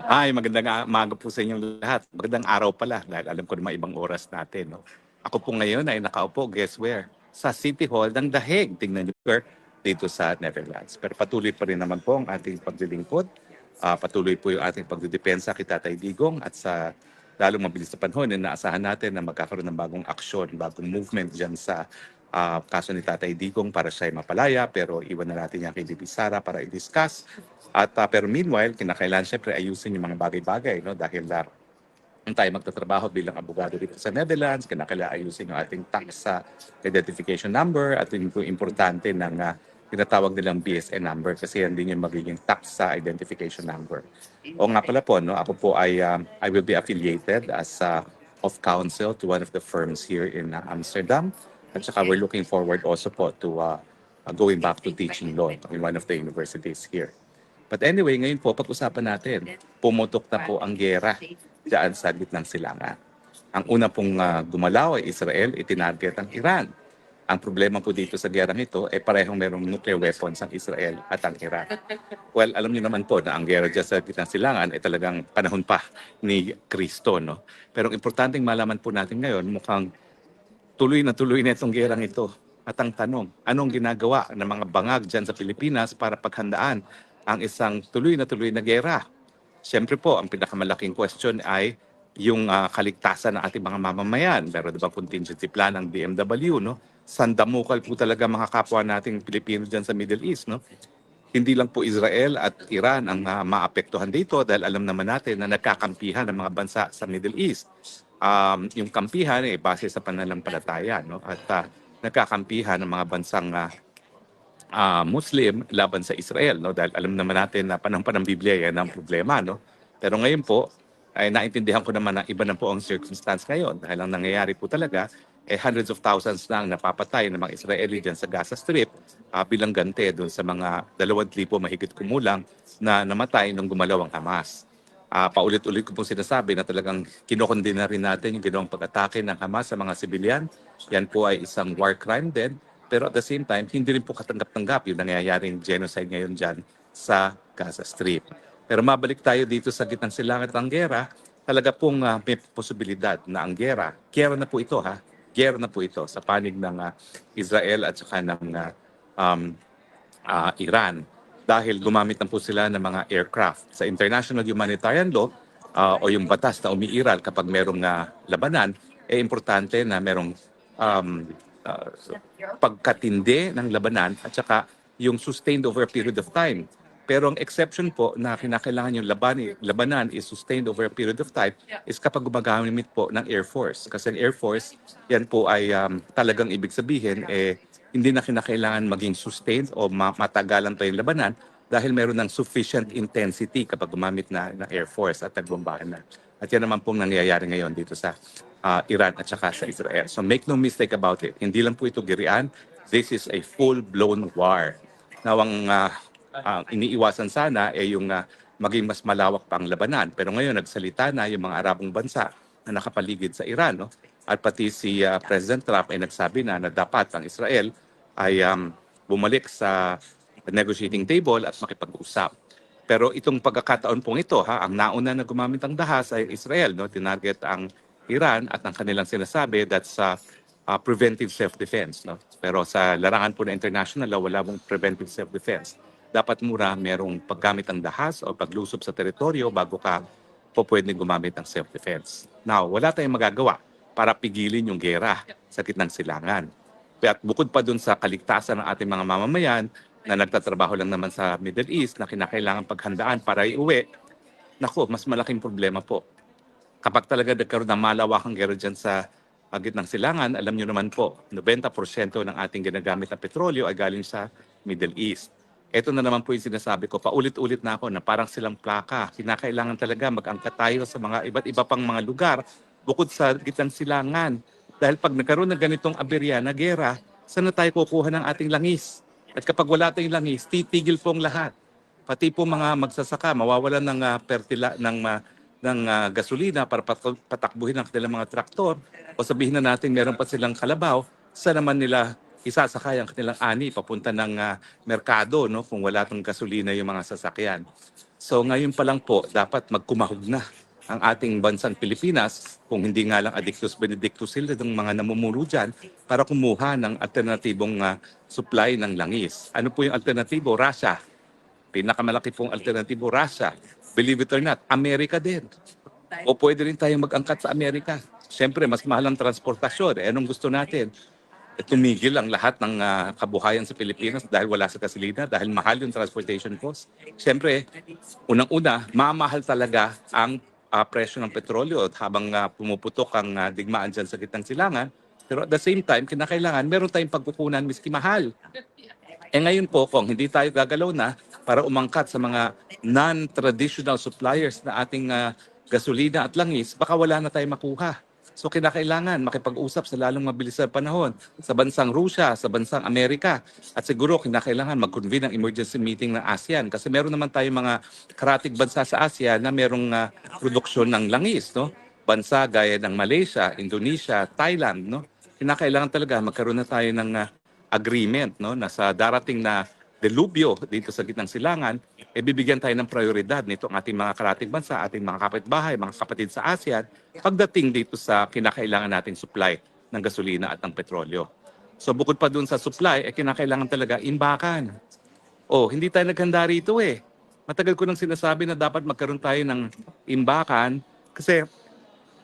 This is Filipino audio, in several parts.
Ay, magandang umaga po sa inyong lahat. Magandang araw pala dahil alam ko naman ibang oras natin. No? Ako po ngayon ay nakaupo, guess where? Sa City Hall ng The Hague. Tingnan niyo po dito sa Netherlands. Pero patuloy pa rin naman po ang ating paglilingkod. Patuloy po yung ating pagdidepensa kay Tatay Digong at sa lalong mabilis na panahon, inaasahan natin na magkakaroon ng bagong aksyon, bagong movement dyan sa kaso ni Tatay Digong para siya ay mapalaya. Pero iwan na natin yan kay Bibi Sara para i-discuss. At pero meanwhile, kinakailangan syempre ayusin yung mga bagay-bagay, no? Dahil kung tayo magtatrabaho bilang abogado dito sa Netherlands, kinakailangan ayusin yung ating tax identification number at yung importante ng tinatawag nilang BSN number kasi yan din yung magiging tax identification number. O nga pala po, no, ako po ay I will be affiliated as of counsel to one of the firms here in Amsterdam. At saka we're looking forward also po to going back to teaching law in one of the universities here. But anyway, ngayon po, pag-usapan natin, pumutok na po ang giyera dyan sa gitnang silangan. Ang una pong gumalaw ay Israel, itinarget ang Iran. Ang problema po dito sa giyerang ito ay parehong merong nuclear weapons ang Israel at ang Iran. Well, alam niyo naman po na ang giyera dyan sa gitnang silangan ay talagang panahon pa ni Kristo. No? Pero ang importanteng malaman po natin ngayon, mukhang tuloy na itong gerang ito. At ang tanong, anong ginagawa ng mga bangag dyan sa Pilipinas para paghandaan ang isang tuloy na gera? Siyempre po, ang pinakamalaking question ay yung kaligtasan ng ating mga mamamayan. Meron diba contingency plan ng DMW, no? Sandamukal po talaga mga kapwa nating Pilipino dyan sa Middle East, no? Hindi lang po Israel at Iran ang maapektuhan dito dahil alam naman natin na nagkakampihan ng mga bansa sa Middle East. Yung kampihan ay base sa pananampalataya, no? At nagkakampihan ng mga bansang Muslim laban sa Israel, no? Dahil alam naman natin na panahon pa ng Biblia yan ang problema, no? Pero ngayon po ay naintindihan ko naman na iba na po ang circumstance ngayon dahil ang nangyayari po talaga hundreds of thousands na ang napapatay ng mga Israeli dyan sa Gaza Strip bilang gante doon sa mga 2,000 mahigit kumulang na namatay nung gumalaw ang Hamas. Paulit-ulit ko pong sinasabi na talagang kinokondena rin natin yung ginawang pag-atake ng Hamas sa mga sibilyan. Yan po ay isang war crime din. Pero at the same time, hindi rin po katanggap-tanggap yung nangyayaring genocide ngayon dyan sa Gaza Strip. Pero mabalik tayo dito sa gitnang silangan ng gera, talaga pong may posibilidad na ang gera na po ito gera na po ito sa panig ng Israel at saka ng Iran dahil gumamit na po sila ng mga aircraft. Sa international humanitarian law o yung batas na umiiral kapag merong labanan, importante na merong pagkatindi ng labanan at saka yung sustained over a period of time. Pero ang exception po na kinakailangan yung labanan is sustained over a period of time is kapag gumagamit po ng Air Force. Kasi ang Air Force, yan po ay talagang ibig sabihin, hindi na kinakailangan maging sustained o matagalan pa yung labanan dahil meron ng sufficient intensity kapag gumamit na ng Air Force at nagbombahan na. At yan naman pong nangyayari ngayon dito sa Iran at saka sa Israel. So make no mistake about it. Hindi lang po ito girian. This is a full-blown war. Now, ang iniiwasan sana ay yung maging mas malawak pa ang labanan. Pero ngayon, nagsalita na yung mga Arabong bansa na nakapaligid sa Iran. No? At pati si President Trump ay nagsabi na dapat ang Israel ay bumalik sa negotiating table at makipag-usap. Pero itong pagkakataon pong ito, ang nauna na gumamit ang dahas ay Israel. No? Tinarget ang Iran at ang kanilang sinasabi that's preventive self-defense. No? Pero sa larangan po na international law, wala pong preventive self-defense. Dapat mura merong paggamit ng dahas o paglusob sa teritoryo bago ka po pwedeng gumamit ng self-defense. Now, wala tayong magagawa para pigilin yung gera sa gitnang silangan. At bukod pa dun sa kaligtasan ng ating mga mamamayan na nagtatrabaho lang naman sa Middle East na kinakailangan paghandaan para iuwi, naku, mas malaking problema po. Kapag talaga nagkaroon ng malawakang gera dyan sa gitnang silangan, alam nyo naman po, 90% ng ating ginagamit na petrolyo ay galing sa Middle East. Ito na naman po yung sinasabi ko, paulit-ulit na ako na parang silang plaka. Kinakailangan talaga mag-angkat tayo sa mga iba't iba pang mga lugar bukod sa gitnang silangan. Dahil pag nagkaroon ng ganitong aberya na gera, saan na tayo kukuha ng ating langis? At kapag wala tayong langis, titigil pong lahat. Pati po mga magsasaka, mawawalan ng gasolina para patakbuhin ang kanilang mga traktor o sabihin na natin meron pa silang kalabaw, saan naman nila isasakay ang kanilang ani papunta ng merkado, no, kung wala tong gasolina yung mga sasakyan. So ngayon pa lang po, dapat magkumahog na ang ating bansang Pilipinas, kung hindi nga lang Addictus Benedictus sila ng mga namumuno dyan, para kumuha ng alternatibong supply ng langis. Ano po yung alternatibo? Russia. Pinakamalaki pong alternatibo, Russia. Believe it or not, Amerika din. O pwede rin tayong mag-angkat sa Amerika. Siyempre, mas mahal ang transportasyon. Anong gusto natin? Tumigil ang lahat ng kabuhayan sa Pilipinas dahil wala sa gasolina, dahil mahal yung transportation cost. Siyempre, unang-una, mamahal talaga ang presyo ng petrolyo habang pumuputok ang digmaan dyan sa gitnang silangan. Pero at the same time, kinakailangan meron tayong pagkukunan miski mahal. Ngayon po, kung hindi tayo gagalaw na para umangkat sa mga non-traditional suppliers na ating gasolina at langis, baka wala na tayong makuha. So kinakailangan makipag-usap sa lalong mabilis na panahon sa bansang Russia, sa bansang Amerika. At siguro kinakailangan mag-convene ng emergency meeting ng ASEAN kasi meron naman tayong mga karatig bansa sa ASEAN na merong produksyon ng langis, no? Bansa gaya ng Malaysia, Indonesia, Thailand, no? Kinakailangan talaga magkaroon na tayo ng agreement, no, na sa darating na delubyo dito sa gitnang silangan, bibigyan tayo ng prioridad nito ang ating mga karatig bansa, ating mga kapitbahay, mga kapatid sa ASEAN, pagdating dito sa kinakailangan nating supply ng gasolina at ng petrolyo. So bukod pa dun sa supply, kinakailangan talaga imbakan. Hindi tayo naghanda rito eh. Matagal ko nang sinasabi na dapat magkaroon tayo ng imbakan kasi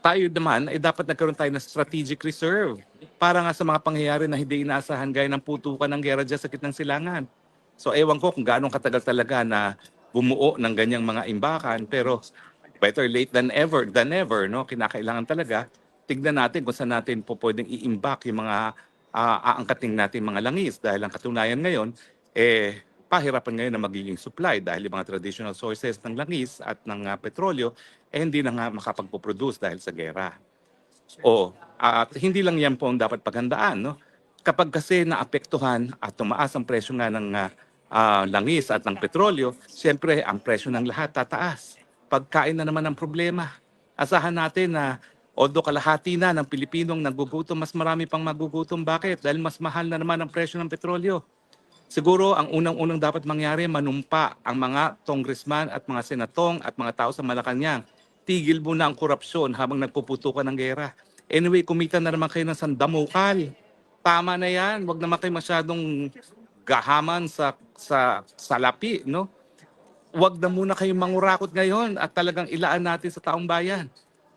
tayo naman ay dapat nagkaroon tayo ng strategic reserve para nga sa mga pangyayari na hindi inaasahan gaya ng putukan ng gera dyan sa gitnang silangan. So ewan ko kung gaano katagal talaga na bumuo ng ganyang mga imbakan, pero better late than never, no? Kinakailangan talaga tignan natin kung saan natin po pwedeng i-imbak yung mga aangkating natin mga langis dahil ang katunayan ngayon pahirapan ngayon na magiging supply dahil yung mga traditional sources ng langis at ng petrolyo hindi na nga makapagpo-produce dahil sa gera. At hindi lang yan po ang dapat paghandaan, no? Kapag kasi naapektuhan at tumaas ang presyo nga ng langis at ng petrolyo, siyempre ang presyo ng lahat tataas. Pagkain na naman ang problema. Asahan natin na although kalahati na ng Pilipinong nagugutom, mas marami pang magugutom. Bakit? Dahil mas mahal na naman ang presyo ng petrolyo. Siguro ang unang-unang dapat mangyari, manumpa ang mga congressman at mga senatong at mga tao sa Malacanang. Tigil muna ang korupsyon habang nagpuputukan ng gera. Anyway, kumita na naman kayo ng sandamukal. Tama na yan. Huwag naman kayo masyadong gahaman sa salapi, no? Huwag na muna kayong mangurakot ngayon at talagang ilaan natin sa taong bayan.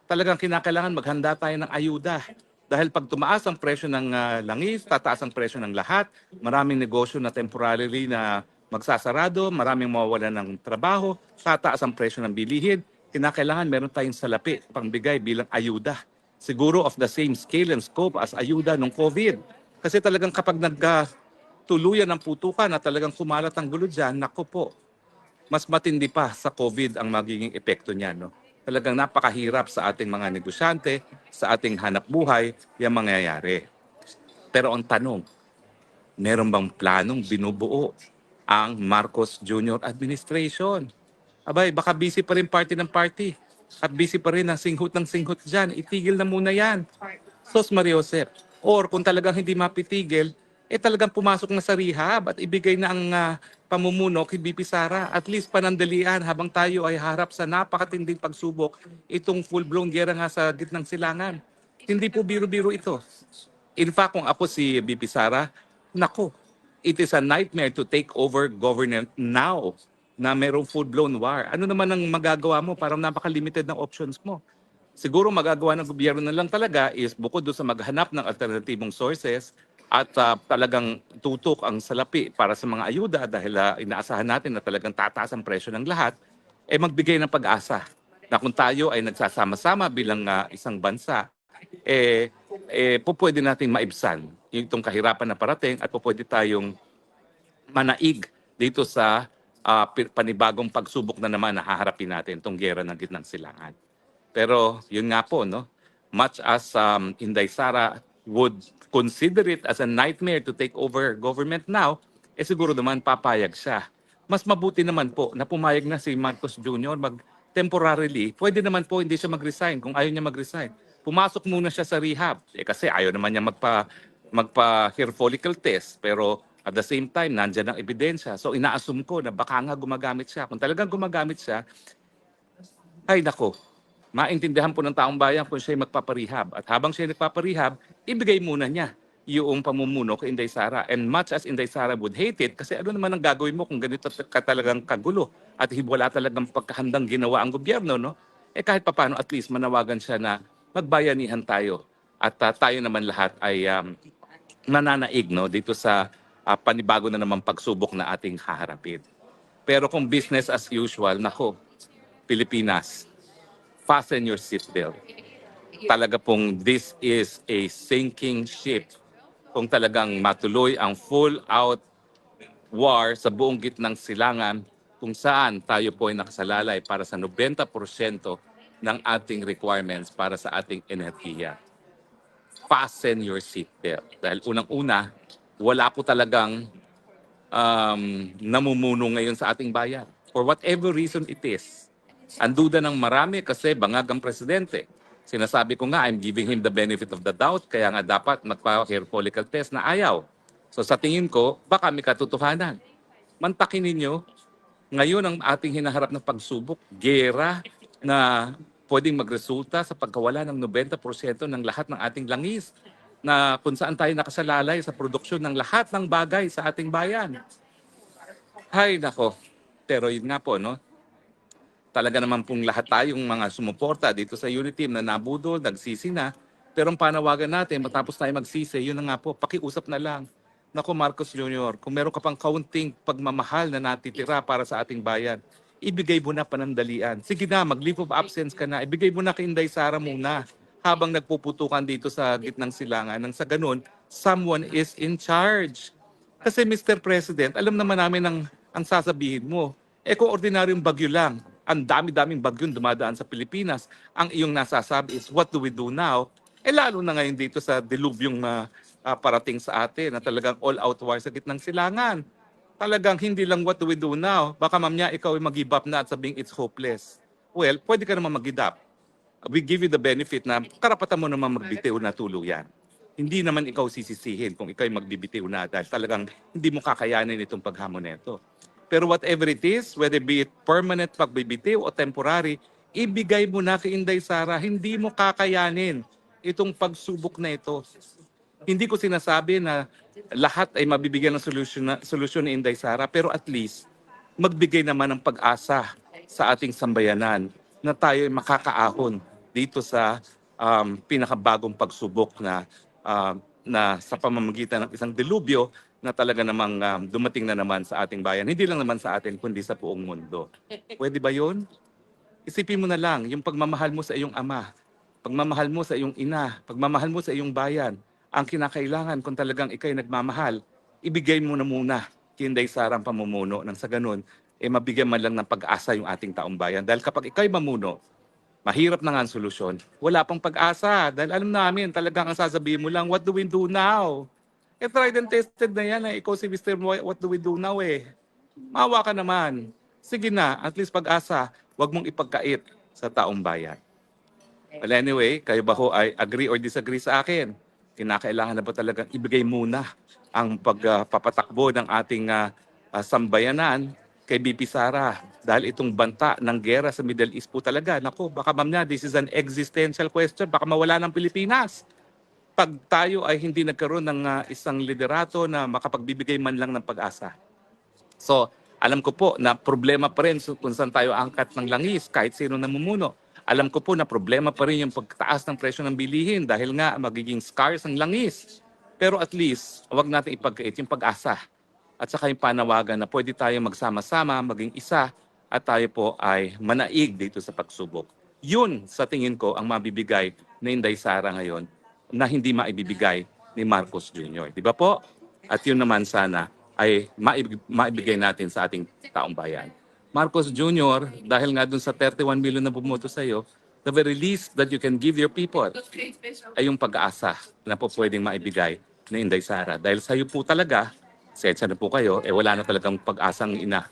Talagang kinakailangan maghanda tayo ng ayuda. Dahil pag tumaas ang presyo ng langis, tataas ang presyo ng lahat, maraming negosyo na temporarily na magsasarado, maraming mawawalan ng trabaho, tataas ang presyo ng bilihin, kinakailangan meron tayong salapi pangbigay bilang ayuda. Siguro of the same scale and scope as ayuda ng COVID. Kasi talagang kapag nagtuluyan ng putukan na talagang kumalat ang gulo dyan, naku po, mas matindi pa sa COVID ang magiging epekto niya, no? Talagang napakahirap sa ating mga negosyante, sa ating hanap buhay, yung mangyayari. Pero ang tanong, meron bang planong binubuo ang Marcos Jr. administration? Abay, baka busy pa rin party ng party at busy pa rin ang singhot ng singhot dyan. Itigil na muna yan. Sos Mariosep. Or kung talagang hindi mapitigil, talagang pumasok na sa rehab at ibigay na ang pamumuno kay BP Sara. At least panandalian habang tayo ay harap sa napakatinding pagsubok itong full-blown gera nga sa gitnang silangan. Hindi po biro-biro ito. In fact, kung ako si BP Sara, nako, it is a nightmare to take over government now na mayroong full-blown war. Ano naman ang magagawa mo? Parang napaka-limited ng options mo. Siguro magagawa ng gobyerno na lang talaga is bukod doon sa maghanap ng alternatibong sources at talagang tutok ang salapi para sa mga ayuda dahil inaasahan natin na talagang tataas ang presyo ng lahat, magbigay ng pag-asa na kung tayo ay nagsasama-sama bilang isang bansa, pwede natin maibsan itong kahirapan na parating at pwede tayong manaig dito sa panibagong pagsubok na naman na haharapin natin itong gera ng gitnang silangan. Pero yun nga po, no? Much as Inday Sara would consider it as a nightmare to take over government now, siguro naman papayag siya. Mas mabuti naman po na pumayag na si Marcos Jr. temporarily. Pwede naman po hindi siya mag-resign kung ayaw niya mag-resign. Pumasok muna siya sa rehab. Kasi ayaw naman niya magpa-hair follicle test, pero at the same time, nandyan ang ebidensya. So ina-assume ko na baka nga gumagamit siya. Kung talagang gumagamit siya, ay nako, maintindihan po ng taong bayan kung siya magpaparehab. At habang siya nagpaparehab, ibigay muna niya yung pamumuno kay Inday Sara. And much as Inday Sara would hate it, kasi ano naman ang gagawin mo kung ganito ka talagang kagulo at wala talagang pagkahandang ginawa ang gobyerno, no? Eh kahit papano at least manawagan siya na magbayanihan tayo. At tayo naman lahat ay mananaig, no, dito sa panibago na naman pagsubok na ating haharapin. Pero kung business as usual, nako, Pilipinas, fasten your seatbelt. Talaga pong this is a sinking ship. Kung talagang matuloy ang full-out war sa buong gitnang silangan, kung saan tayo po ay nakasalalay para sa 90% ng ating requirements para sa ating enerhiya. Fasten your seatbelt. Dahil unang-una, wala po talagang namumuno ngayon sa ating bayan. For whatever reason it is. Ang duda ng marami kasi bangag ang presidente. Sinasabi ko nga, I'm giving him the benefit of the doubt, kaya nga dapat magpa-hair follicle test na ayaw. So sa tingin ko, baka may katotohanan. Mantakin ninyo, ngayon ang ating hinaharap na pagsubok, gera na pwedeng magresulta sa pagkawala ng 90% ng lahat ng ating langis na kung saan tayo nakasalalay sa produksyon ng lahat ng bagay sa ating bayan. Hay nako, pero yun nga po, no? Talaga naman pong lahat tayong mga sumuporta dito sa unity team na nabudol, nagsisi na. Pero ang panawagan natin, matapos tayo magsisi, yun na nga po, pakiusap na lang. Nako Marcos Jr., kung meron ka pang kaunting pagmamahal na natitira para sa ating bayan, ibigay mo na panandalian. Sige na, mag-leave of absence ka na. Ibigay mo na kay Inday Sara muna habang nagpuputukan dito sa gitnang silangan. Nang sa ganun, someone is in charge. Kasi Mr. President, alam naman namin ang sasabihin mo. Eh kung ordinaryong bagyo lang, ang dami-daming bagyong dumadaan sa Pilipinas, ang iyong nasasabi is, what do we do now? Eh lalo na ngayon dito sa dilubyong parating sa atin na talagang all-out war sa gitnang silangan. Talagang hindi lang what do we do now. Baka mamaya ikaw ay mag-give up na at sabing it's hopeless. Well, pwede ka naman mag-give up. We give you the benefit na karapatan mo naman magbitiw na tuluyan. Hindi naman ikaw sisisihin kung ikaw ay magbibitiw na dahil talagang hindi mo kakayanin itong paghamon nito. Pero whatever it is, whether be it permanent pagbibitiw o temporary, ibigay mo na kay Inday Sara. Hindi mo kakayanin itong pagsubok na ito. Hindi ko sinasabi na lahat ay mabibigyan ng solusyon ni Inday Sara, pero at least magbigay naman ng pag-asa sa ating sambayanan na tayo ay makakaahon dito sa pinakabagong pagsubok na sa pamamagitan ng isang delubyo na talaga namang dumating na naman sa ating bayan. Hindi lang naman sa atin, kundi sa buong mundo. Pwede ba yun? Isipin mo na lang, yung pagmamahal mo sa iyong ama, pagmamahal mo sa iyong ina, pagmamahal mo sa iyong bayan, ang kinakailangan kung talagang ikay nagmamahal, ibigay mo na muna kay Inday Sara ang pamumuno nang sa ganun, mabigyan man lang ng pag-asa yung ating taong bayan. Dahil kapag ikay mamuno, mahirap na nga ang solusyon. Wala pang pag-asa dahil alam namin talagang ang sasabihin mo lang, what do we do now? Eh, tried and tested na yan. Ikaw si Mr. What do we do now eh? Mawa ka naman. Sige na, at least pag-asa, wag mong ipagkait sa taong bayan. Well anyway, kayo ba ho ay agree or disagree sa akin? Kinakailangan na ba talagang ibigay muna ang pagpapatakbo ng ating sambayanan kay BP Sara? Dahil itong banta ng gera sa Middle East po talaga, naku, baka mamaya this is an existential question, baka mawala ng Pilipinas. Pag tayo ay hindi nagkaroon ng isang liderato na makapagbibigay man lang ng pag-asa. So, alam ko po na problema pa rin kung saan tayo angkat ng langis kahit sino namumuno. Alam ko po na problema pa rin yung pagtaas ng presyo ng bilihin dahil nga magiging scarce ang langis. Pero at least, huwag natin ipagkait yung pag-asa at saka yung panawagan na pwede tayo magsama-sama, maging isa at tayo po ay manaig dito sa pagsubok. Yun sa tingin ko ang mabibigay ni Inday Sara ngayon na hindi maibibigay ni Marcos Jr. Di ba po? At yun naman sana ay maibigay natin sa ating taong bayan. Marcos Jr., dahil nga dun sa 31 million na bumoto sa iyo, the very least that you can give your people ay yung pag-asa na po pwedeng maibigay ni Inday Sara. Dahil sa iyo po talaga, sensya na po kayo, wala na talagang pag-asang ina